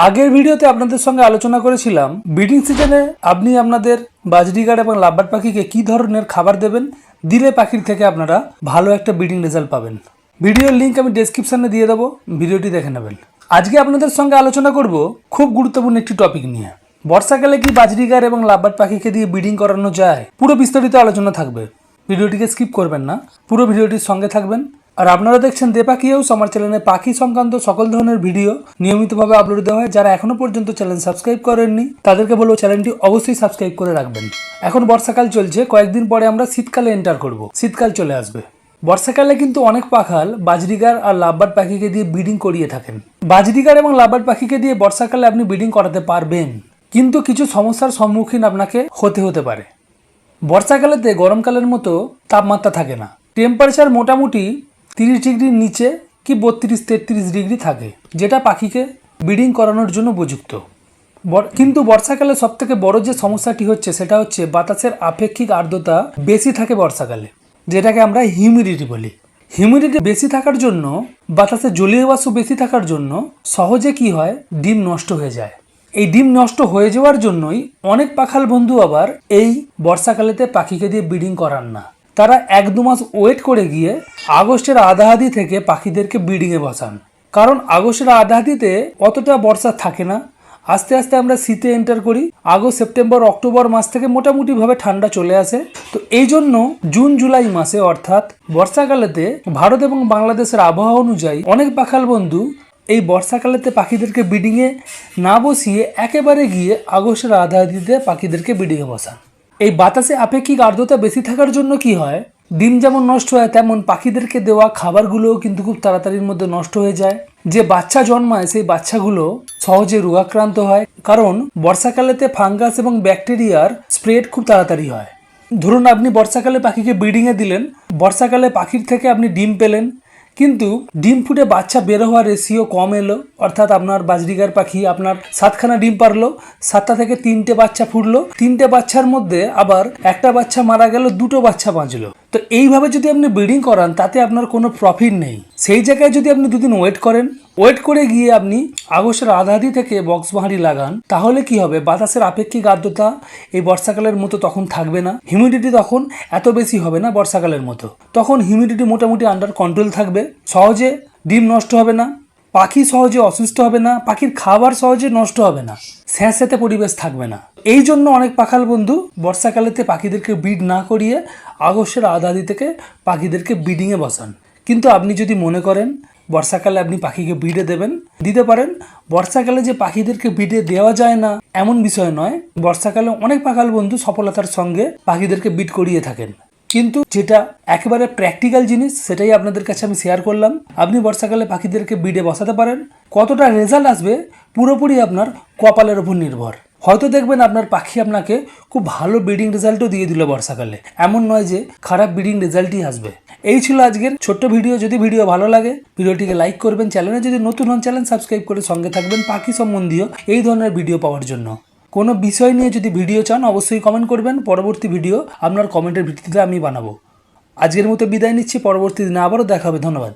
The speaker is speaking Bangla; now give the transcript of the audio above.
আগের ভিডিওতে আপনাদের সঙ্গে আলোচনা করেছিলাম ব্রিডিং সিজনে আপনি আপনাদের বাজরিগার এবং লাভবার্ড পাখিকে কি ধরনের খাবার দেবেন, দিলে পাখির থেকে আপনারা ভালো একটা ব্রিডিং রেজাল্ট পাবেন। ভিডিওর লিঙ্ক আমি ডেসক্রিপশনে দিয়ে দেবো, ভিডিওটি দেখে নেবেন। আজকে আপনাদের সঙ্গে আলোচনা করব খুব গুরুত্বপূর্ণ একটি টপিক নিয়ে। বর্ষাকালে কি বাজরিগার এবং লাভবার্ড পাখিকে দিয়ে ব্রিডিং করানো যায়, পুরো বিস্তারিত আলোচনা থাকবে। ভিডিওটিকে স্কিপ করবেন না, পুরো ভিডিওটির সঙ্গে থাকবেন। আর আপনারা দেখছেন দে পাখি হাউস, আমার চ্যানেলে পাখি সংক্রান্ত সকল ধরনের ভিডিও নিয়মিতভাবে আপলোড দেওয়া হয়। যারা এখনো পর্যন্ত চ্যানেল সাবস্ক্রাইব করেননি তাদেরকে বলবো চ্যানেলটি অবশ্যই সাবস্ক্রাইব করে রাখবেন। এখন বর্ষাকাল চলছে, কয়েকদিন পরে আমরা শীতকালে এন্টার করব, শীতকাল চলে আসবে। বর্ষাকালে কিন্তু অনেক পাখাল বাজরিগার আর লাভবার্ড পাখিকে দিয়ে ব্রিডিং করিয়ে থাকেন। বাজরিগার এবং লাভবার্ড পাখিকে দিয়ে বর্ষাকালে আপনি ব্রিডিং করাতে পারবেন, কিন্তু কিছু সমস্যার সম্মুখীন আপনাকে হতে পারে। বর্ষাকালেতে গরমকালের মতো তাপমাত্রা থাকে না, টেম্পারেচার মোটামুটি 30 ডিগ্রির নিচে কি 32-33 ডিগ্রি থাকে, যেটা পাখিকে ব্রিডিং করানোর জন্য উপযুক্ত। কিন্তু বর্ষাকালে সবথেকে বড় যে সমস্যাটি হচ্ছে সেটা হচ্ছে বাতাসের আপেক্ষিক আর্দ্রতা বেশি থাকে বর্ষাকালে, যেটাকে আমরা হিউমিডিটি বলি। হিউমিডিটি বেশি থাকার জন্য, বাতাসে জলীয় বাষ্প বেশি থাকার জন্য সহজে কি হয়, ডিম নষ্ট হয়ে যায়। এই ডিম নষ্ট হয়ে যাওয়ার জন্যই অনেক পাখাল বন্ধু আবার এই বর্ষাকালেতে পাখিকে দিয়ে ব্রিডিং করান না। তারা 1-2 মাস ওয়েট করে গিয়ে আগস্টের আধাআধি থেকে পাখিদেরকে ব্রিডিংয়ে বসান, কারণ আগস্টের আধাআধিতে অতটা বর্ষা থাকে না। আস্তে আস্তে আমরা শীতে এন্টার করি, আগস্ট সেপ্টেম্বর অক্টোবর মাস থেকে মোটামুটিভাবে ঠান্ডা চলে আসে। তো এই জন্য জুন জুলাই মাসে অর্থাৎ বর্ষাকালেতে ভারত এবং বাংলাদেশের আবহাওয়া অনুযায়ী অনেক পাখাল বন্ধু এই বর্ষাকালেতে পাখিদেরকে ব্রিডিংয়ে না বসিয়ে একেবারে গিয়ে আগস্টের আধাআধিতে পাখিদেরকে ব্রিডিংয়ে বসান। এই বাতাসে আপেক্ষিক আর্দ্রতা বেশি থাকার জন্য কি হয়, ডিম যেমন নষ্ট হয় তেমন পাখিদেরকে দেওয়া খাবারগুলোও কিন্তু খুব তাড়াতাড়ির মধ্যে নষ্ট হয়ে যায়। যে বাচ্চা জন্মায় সেই বাচ্চাগুলো সহজে রোগাক্রান্ত হয়, কারণ বর্ষাকালেতে ফাঙ্গাস এবং ব্যাকটেরিয়ার স্প্রেড খুব তাড়াতাড়ি হয়। ধরুন আপনি বর্ষাকালে পাখিকে ব্রিডিংয়ে দিলেন, বর্ষাকালে পাখির থেকে আপনি ডিম পেলেন, কিন্তু ডিম ফুটে বাচ্চা বের হওয়ার রেশিও কম এলো, অর্থাৎ আপনার বাজরিগার পাখি আপনার 7খানা ডিম পারলো, 7টা থেকে 3টে বাচ্চা ফুটলো, 3টে বাচ্চার মধ্যে আবার একটা বাচ্চা মারা গেল, 2টো বাচ্চা বাঁচলো। তো এইভাবে যদি আপনি ব্রিডিং করান তাতে আপনার কোনো প্রফিট নেই। সেই জায়গায় যদি আপনি 2 দিন ওয়েট করেন, ওয়েট করে গিয়ে আপনি আগস্টের আধাআধি থেকে বক্স বাহারি লাগান, তাহলে কি হবে, বাতাসের আপেক্ষিক আর্দ্রতা এই বর্ষাকালের মতো তখন থাকবে না, হিউমিডিটি তখন এত বেশি হবে না বর্ষাকালের মতো। তখন হিউমিডিটি মোটামুটি আন্ডার কন্ট্রোল থাকবে, সহজে ডিম নষ্ট হবে না, পাখি সহজে অসুস্থ হবে না, পাখির খাবার সহজে নষ্ট হবে না, স্যাঁতস্যাঁতে পরিবেশ থাকবে না। এই জন্য অনেক পাখাল বন্ধু বর্ষাকালেতে পাখিদেরকে ব্রিড না করিয়ে আগস্টের আধাআধি থেকে পাখিদেরকে ব্রিডিংয়ে বসান। কিন্তু আপনি যদি মনে করেন বর্ষাকালে আপনি পাখিকে ব্রিডে দেবেন, দিতে পারেন। বর্ষাকালে যে পাখিদেরকে ব্রিডে দেওয়া যায় না এমন বিষয় নয়, বর্ষাকালে অনেক পাখাল বন্ধু সফলতার সঙ্গে পাখিদেরকে ব্রিড করিয়ে থাকেন। কিন্তু যেটা একেবারে প্র্যাকটিক্যাল জিনিস সেটাই আপনাদের কাছে আমি শেয়ার করলাম। আপনি বর্ষাকালে পাখিদেরকে ব্রিডে বসাতে পারেন, কতটা রেজাল্ট আসবে পুরোপুরি আপনার কপালের উপর নির্ভর। হয়তো দেখবেন আপনার পাখি আপনাকে খুব ভালো ব্রিডিং রেজাল্টও দিয়ে দিল বর্ষাকালে, এমন নয় যে খারাপ ব্রিডিং রেজাল্টই আসবে। এই ছিল আজকের ছোট্ট ভিডিও। যদি ভিডিও ভালো লাগে ভিডিওটিকে লাইক করবেন, চ্যানেলে যদি নতুন হন চ্যানেল সাবস্ক্রাইব করে সঙ্গে থাকবেন পাখি সম্বন্ধীয় এই ধরনের ভিডিও পাওয়ার জন্য। কোনো বিষয় নিয়ে যদি ভিডিও চান অবশ্যই কমেন্ট করবেন, পরবর্তী ভিডিও আপনার কমেন্টের ভিত্তিতে আমি বানাবো। আজকের মতো বিদায় নিচ্ছি, পরবর্তী দিনে আবারও দেখা হবে। ধন্যবাদ।